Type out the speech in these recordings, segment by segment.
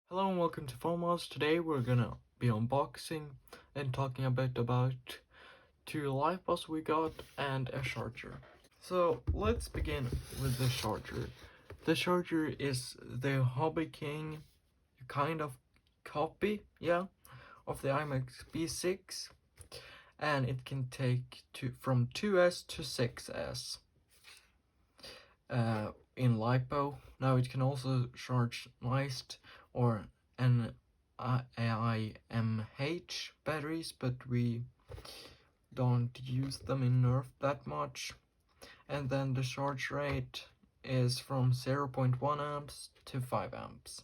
Hello and welcome to Phomos. Today we're gonna be unboxing and talking a bit about two Lipos we got and a charger. So let's begin with the charger. The charger is the Hobby King kind of copy, of the iMac B6, and it can take from 2S to 6S in Lipo. Now it can also charge NICE or an IMH batteries, but we don't use them in Nerf that much. And then the charge rate is from 0.1 amps to 5 amps.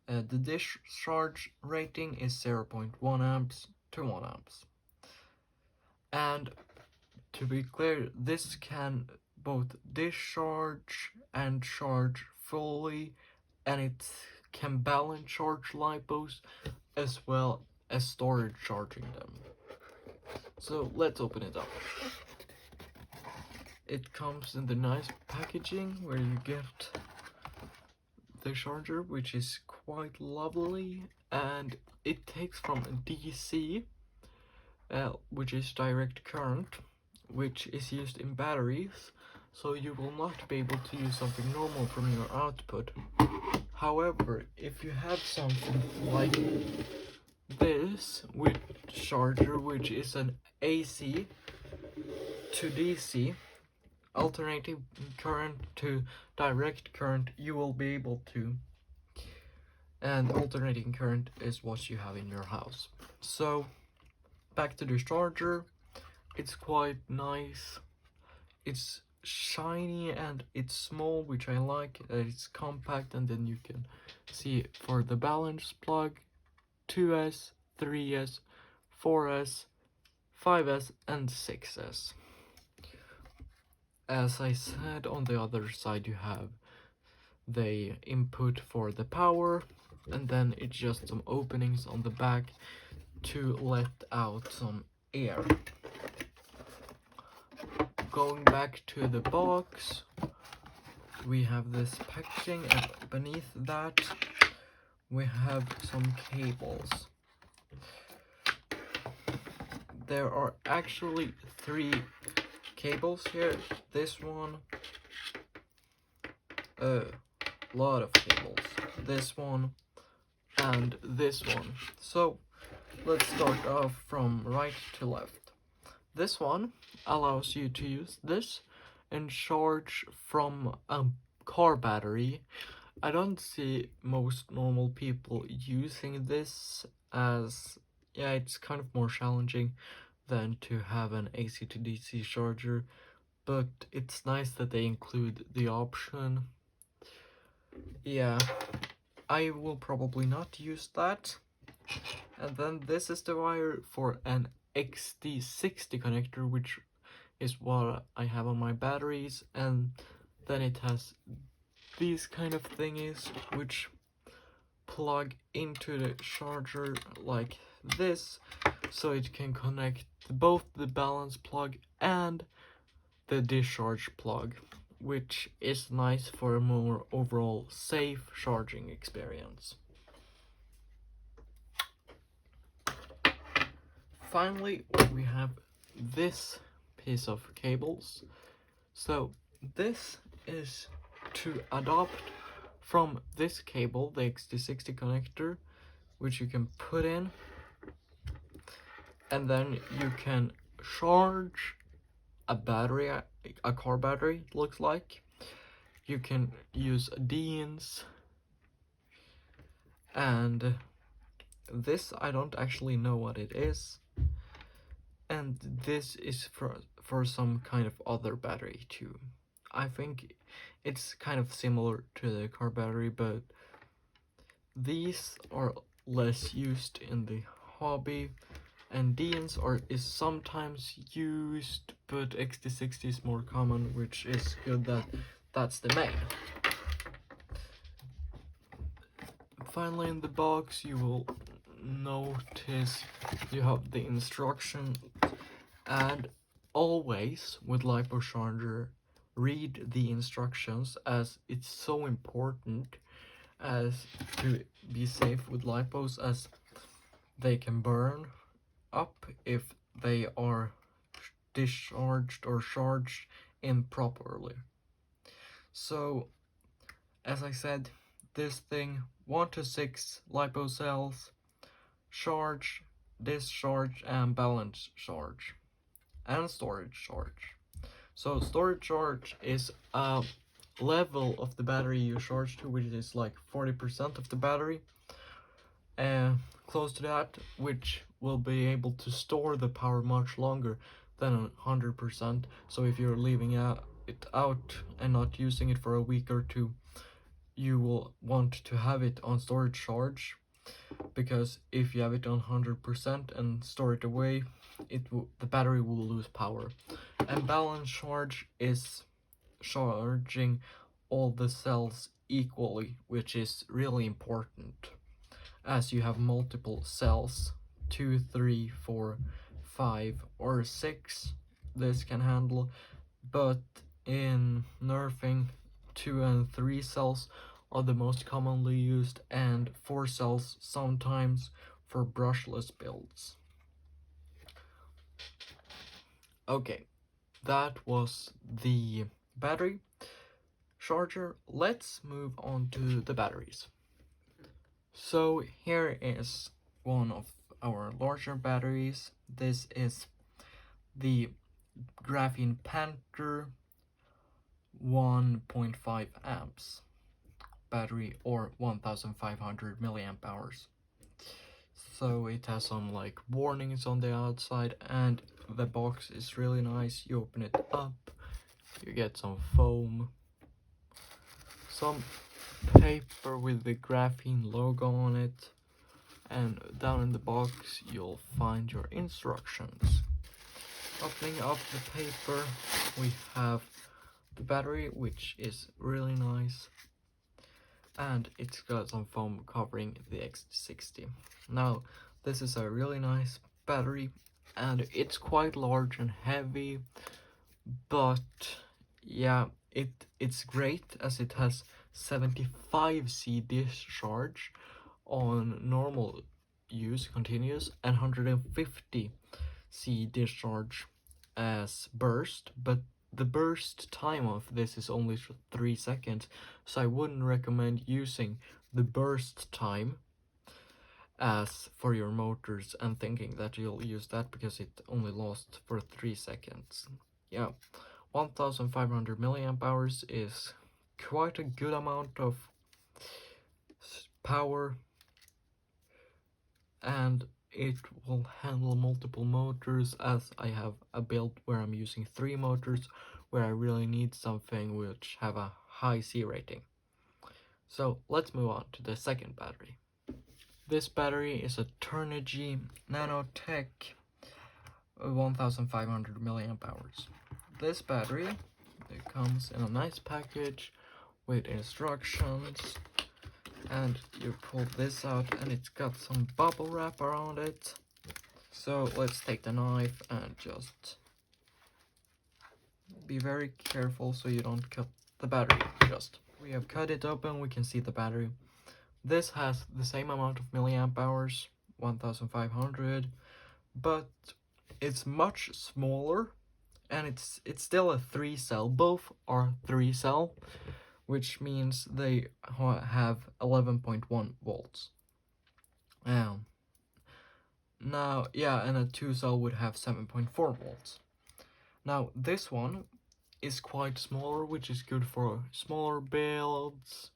The discharge rating is 0.1 amps to 1 amps. And to be clear, this can both discharge and charge fully, and it can balance charge Lipos as well as storage charging them. So let's open it up. It comes in the nice packaging where you get the charger, which is quite lovely, and it takes from DC, which is direct current, which is used in batteries, so you will not be able to use something normal from your output. However, if you have something like this with charger, which is an AC to DC, alternating current to direct current, you will be able to, and alternating current is what you have in your house. So back to the charger. It's quite nice. It's shiny and it's small, which I like. It's compact, and then you can see it for the balance plug, 2S, 3S, 4S, 5S, and 6S. As I said, on the other side you have the input for the power, and then it's just some openings on the back to let out some air. Going back to the box, we have this packaging, and beneath that we have some cables. There are actually 3 cables here. This one, a lot of cables. This one and this one. So let's start off from right to left. This one allows you to use this and charge from a car battery. I don't see most normal people using this, as it's kind of more challenging than to have an AC to DC charger, but it's nice that they include the option. I will probably not use that. And then this is the wire for an XD60 connector, which is what I have on my batteries, and then it has these kind of thingies which plug into the charger like this, so it can connect both the balance plug and the discharge plug, which is nice for a more overall safe charging experience. Finally, we have this piece of cables. So this is to adopt from this cable, the XT60 connector, which you can put in, and then you can charge a battery, a car battery, it looks like. You can use DINs, and this I don't actually know what it is, and this is for some kind of other battery too. I think it's kind of similar to the car battery, but these are less used in the hobby, and DINs is sometimes used, but XT60 is more common, which is good that that's the main. Finally, in the box you will notice you have the instruction, and always with Lipo Charger, read the instructions, as it's so important, as to be safe with lipos, as they can burn up if they are discharged or charged improperly. So, as I said, this thing 1 to 6 lipo cells, charge, discharge, and balance charge, and storage charge. So storage charge is a level of the battery you charge to, which is like 40% of the battery, and close to that, which will be able to store the power much longer than 100%. So if you're leaving it out and not using it for a week or two, you will want to have it on storage charge, because if you have it on 100% and store it away, the battery will lose power. And balance charge is charging all the cells equally, which is really important, as you have multiple cells, 2, 3, 4, 5, or 6 this can handle, but in nerfing 2 and 3 cells are the most commonly used, and 4 cells sometimes for brushless builds. Okay, that was the battery charger. Let's move on to the batteries. So here is one of our larger batteries. This is the Graphene Panther 1.5 amps battery, or 1500 milliamp hours. So it has some like warnings on the outside, and the box is really nice. You open it up, you get some foam, some paper with the graphene logo on it, and down in the box you'll find your instructions. Opening up the paper, we have the battery, which is really nice, and it's got some foam covering the X60. Now, this is a really nice battery, and it's quite large and heavy, but yeah, it's great as it has 75C discharge on normal use, continuous, and 150C discharge as burst, but the burst time of this is only 3 seconds, so I wouldn't recommend using the burst time as for your motors and thinking that you'll use that, because it only lasts for 3 seconds. Yeah, 1500 milliamp hours is quite a good amount of power, and it will handle multiple motors, as I have a build where I'm using 3 motors, where I really need something which have a high C rating. So let's move on to the second battery. This battery is a Turnigy Nanotech 1500 milliamp hours. This battery, it comes in a nice package with instructions, and you pull this out and it's got some bubble wrap around it. So let's take the knife and just be very careful so you don't cut the battery. Just we have cut it open, we can see the battery. This has the same amount of milliamp hours, 1500, but it's much smaller, and it's still a 3 cell. Both are 3 cell, which means they have 11.1 volts. Now, yeah, and a 2 cell would have 7.4 volts. Now, this one is quite smaller, which is good for smaller builds,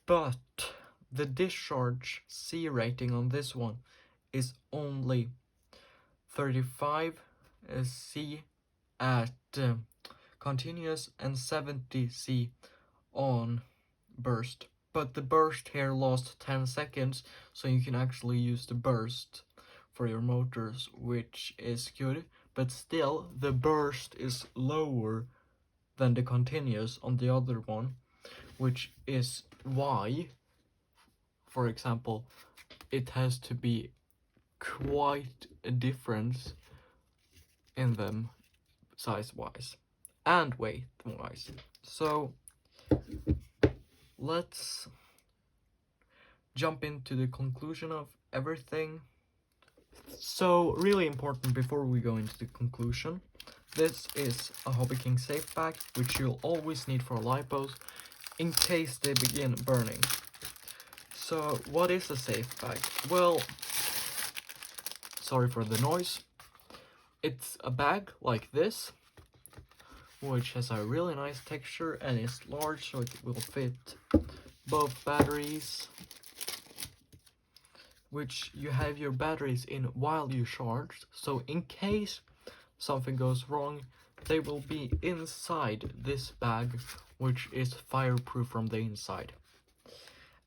but the discharge C rating on this one is only 35 C at continuous and 70 C on burst. But the burst here lasts 10 seconds, so you can actually use the burst for your motors, which is good, but still the burst is lower than the continuous on the other one, which is why, for example, it has to be quite a difference in them size-wise and weight-wise. So let's jump into the conclusion of everything. So, really important before we go into the conclusion, this is a Hobby King safe bag, which you'll always need for lipos in case they begin burning. So, what is a safe bag? Well, sorry for the noise. It's a bag like this, which has a really nice texture and is large, so it will fit both batteries, which you have your batteries in while you charge, so in case something goes wrong, they will be inside this bag, which is fireproof from the inside.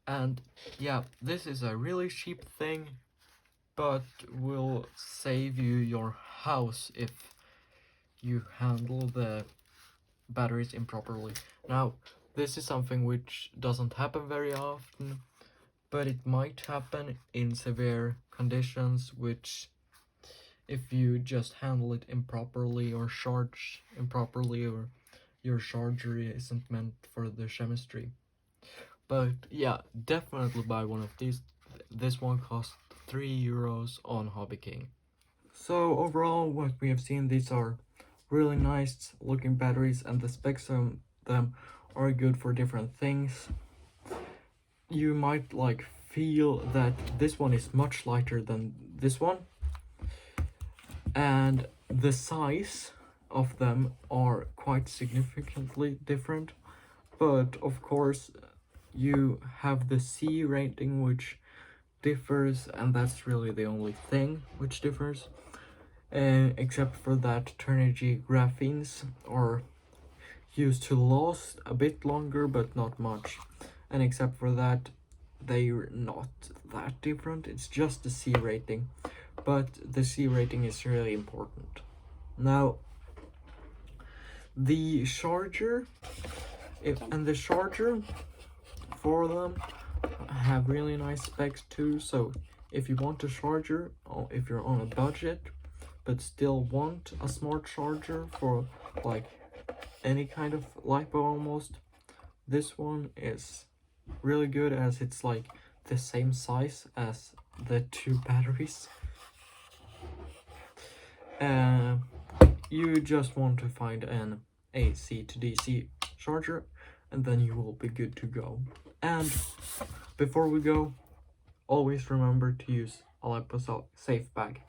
And yeah, this is a really cheap thing, but will save you your house if you handle the batteries improperly. Now, this is something which doesn't happen very often, but it might happen in severe conditions, which if you just handle it improperly or charge improperly, or your charger isn't meant for the chemistry. But yeah, definitely buy one of these. This one costs €3 on Hobby King. So overall, what we have seen, these are really nice looking batteries, and the specs of them are good for different things. You might like feel that this one is much lighter than this one, and the size of them are quite significantly different, but of course you have the C rating, which differs, and that's really the only thing which differs. And except for that, Turnigy graphenes are used to last a bit longer, but not much. And except for that, they're not that different. It's just the C rating, but the C rating is really important. Now, the charger, and the charger for them have really nice specs too. So if you want a charger, or if you're on a budget but still want a smart charger for like any kind of lipo almost, this one is really good, as it's like the same size as the two batteries. You just want to find an AC to DC charger, and then you will be good to go. And before we go, always remember to use a Lipo safe bag.